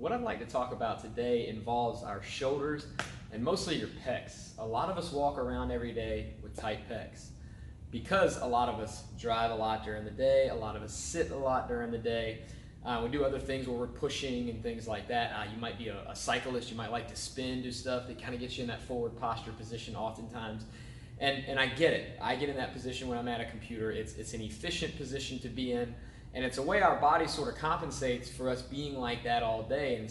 What I'd like to talk about today involves our shoulders and mostly your pecs. A lot of us walk around every day with tight pecs because a lot of us drive a lot during the day, a lot of us sit a lot during the day. We do other things where we're pushing and things like that. You might be a cyclist, you might like to spin, do stuff that kind of gets you in that forward posture position oftentimes. And I get it. I get in that position when I'm at a computer. It's an efficient position to be in, and it's a way our body sort of compensates for us being like that all day.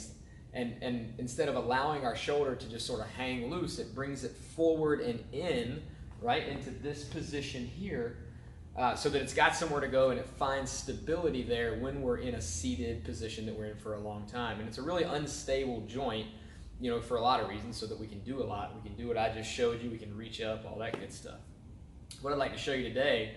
And instead of allowing our shoulder to just sort of hang loose, it brings it forward and in, right, into this position here, so that it's got somewhere to go and it finds stability there when we're in a seated position that we're in for a long time. And it's a really unstable joint, you know, for a lot of reasons, so that we can do a lot. We can do what I just showed you, we can reach up, all that good stuff. What I'd like to show you today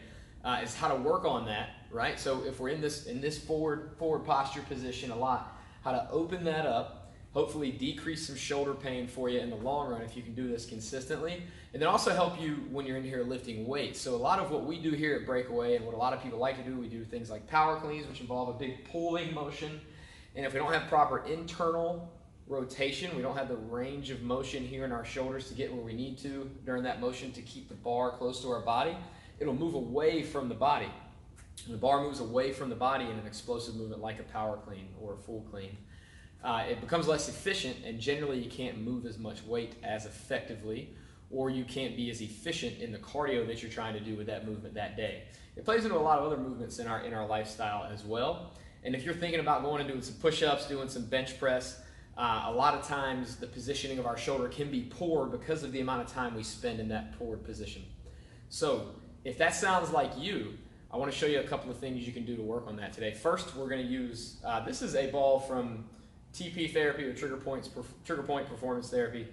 is how to work on that, right? So if we're in this forward posture position a lot, how to open that up, hopefully decrease some shoulder pain for you in the long run if you can do this consistently, and then also help you when you're in here lifting weights. So a lot of what we do here at Breakaway, and what a lot of people like to do, we do things like power cleans, which involve a big pulling motion. And if we don't have proper internal rotation, we don't have the range of motion here in our shoulders to get where we need to during that motion to keep the bar close to our body, it'll move away from the body. When the bar moves away from the body in an explosive movement like a power clean or a full clean, it becomes less efficient, and generally you can't move as much weight as effectively, or you can't be as efficient in the cardio that you're trying to do with that movement that day. It plays into a lot of other movements in our lifestyle as well. And if you're thinking about going and doing some push-ups, doing some bench press, a lot of times the positioning of our shoulder can be poor because of the amount of time we spend in that forward position. So if that sounds like you, I want to show you a couple of things you can do to work on that today. First, we're going to use, this is a ball from TP Therapy, or Trigger Point Performance Therapy.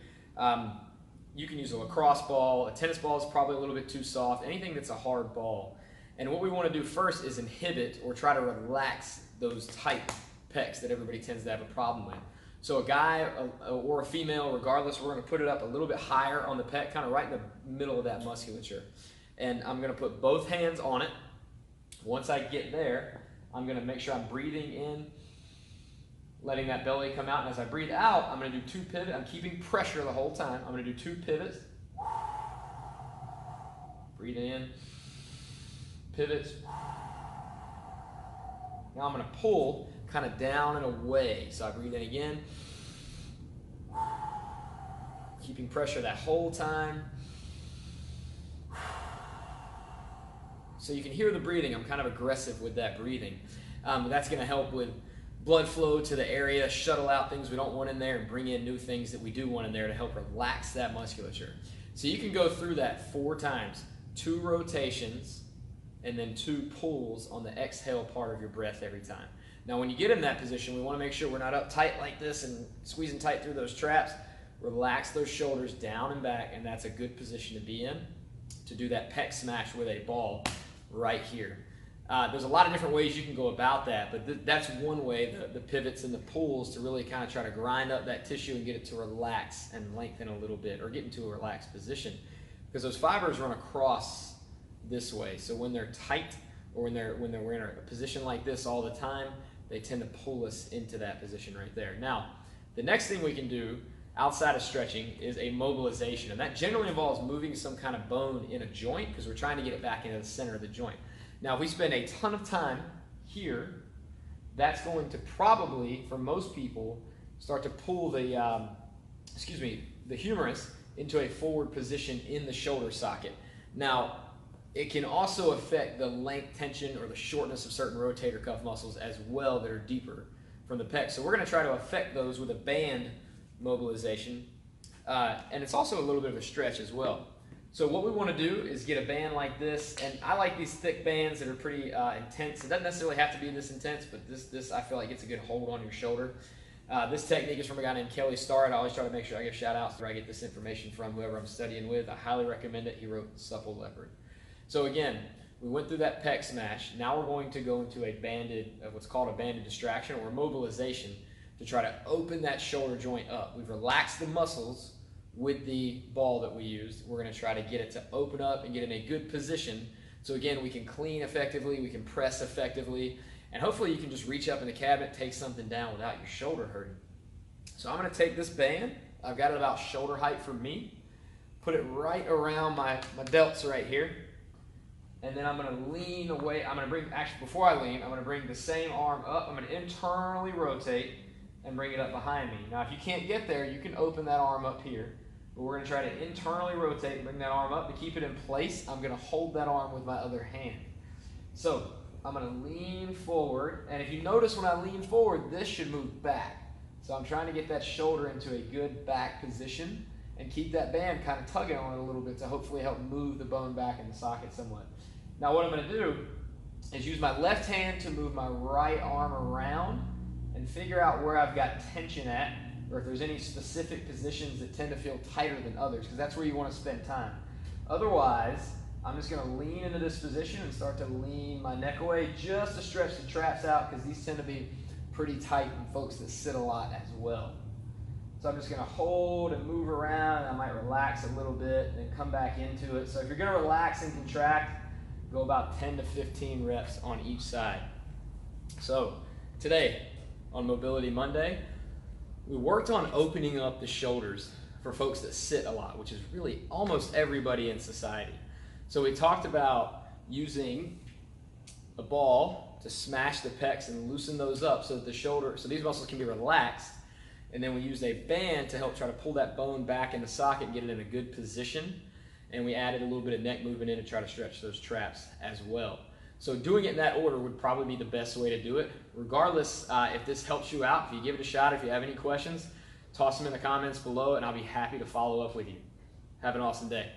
You can use a lacrosse ball. A tennis ball is probably a little bit too soft, anything that's a hard ball. And what we want to do first is inhibit or try to relax those tight pecs that everybody tends to have a problem with. So a guy or a female, regardless, we're going to put it up a little bit higher on the pec, kind of right in the middle of that musculature. And I'm going to put both hands on it. Once I get there, I'm going to make sure I'm breathing in, letting that belly come out. And as I breathe out, I'm going to do 2 pivots. I'm keeping pressure the whole time. I'm going to do 2 pivots. Breathe in, pivots. Now I'm going to pull kind of down and away. So I breathe in again, keeping pressure that whole time. So you can hear the breathing. I'm kind of aggressive with that breathing. That's going to help with blood flow to the area, shuttle out things we don't want in there, and bring in new things that we do want in there to help relax that musculature. So you can go through that 4 times, 2 rotations, and then 2 pulls on the exhale part of your breath every time. Now when you get in that position, we want to make sure we're not uptight like this and squeezing tight through those traps. Relax those shoulders down and back, and that's a good position to be in to do that pec smash with a ball right here. There's a lot of different ways you can go about that, but that's one way, the pivots and the pulls, to really kind of try to grind up that tissue and get it to relax and lengthen a little bit, or get into a relaxed position, because those fibers run across this way. So when they're tight, or when we're in a position like this all the time, they tend to pull us into that position right there. Now, the next thing we can do outside of stretching is a mobilization, and that generally involves moving some kind of bone in a joint, because we're trying to get it back into the center of the joint. Now, if we spend a ton of time here, that's going to probably, for most people, start to pull the humerus into a forward position in the shoulder socket. Now, it can also affect the length, tension, or the shortness of certain rotator cuff muscles as well that are deeper from the pec. So we're going to try to affect those with a band mobilization, and it's also a little bit of a stretch as well. So what we want to do is get a band like this, and I like these thick bands that are pretty intense. It doesn't necessarily have to be this intense, but this I feel like gets a good hold on your shoulder. This technique is from a guy named Kelly Starrett. I always try to make sure I give shout outs where I get this information from, whoever I'm studying with. I highly recommend it. He wrote Supple Leopard. So again, we went through that pec smash. Now we're going to go into what's called a banded distraction, or mobilization, to try to open that shoulder joint up. We've relaxed the muscles with the ball that we used. We're going to try to get it to open up and get in a good position. So again, we can clean effectively, we can press effectively, and hopefully you can just reach up in the cabinet, take something down without your shoulder hurting. So I'm gonna take this band, I've got it about shoulder height for me, put it right around my delts right here, and then I'm gonna lean away. I'm gonna bring, actually before I lean, I'm gonna bring the same arm up. I'm gonna internally rotate and bring it up behind me. Now if you can't get there, you can open that arm up here, but we're gonna try to internally rotate and bring that arm up. To keep it in place, I'm gonna hold that arm with my other hand. So I'm gonna lean forward, and if you notice when I lean forward, this should move back. So I'm trying to get that shoulder into a good back position and keep that band kind of tugging on it a little bit to hopefully help move the bone back in the socket somewhat. Now what I'm going to do is use my left hand to move my right arm around and figure out where I've got tension at, or if there's any specific positions that tend to feel tighter than others, because that's where you want to spend time. Otherwise, I'm just going to lean into this position and start to lean my neck away just to stretch the traps out, because these tend to be pretty tight in folks that sit a lot as well. So I'm just going to hold and move around, and I might relax a little bit and come back into it. So if you're going to relax and contract, go about 10 to 15 reps on each side. So today on Mobility Monday, we worked on opening up the shoulders for folks that sit a lot, which is really almost everybody in society. So we talked about using a ball to smash the pecs and loosen those up so that the shoulder, so these muscles can be relaxed. And then we used a band to help try to pull that bone back in the socket and get it in a good position. And we added a little bit of neck movement in to try to stretch those traps as well. So doing it in that order would probably be the best way to do it. Regardless, if this helps you out, if you give it a shot, if you have any questions, toss them in the comments below and I'll be happy to follow up with you. Have an awesome day.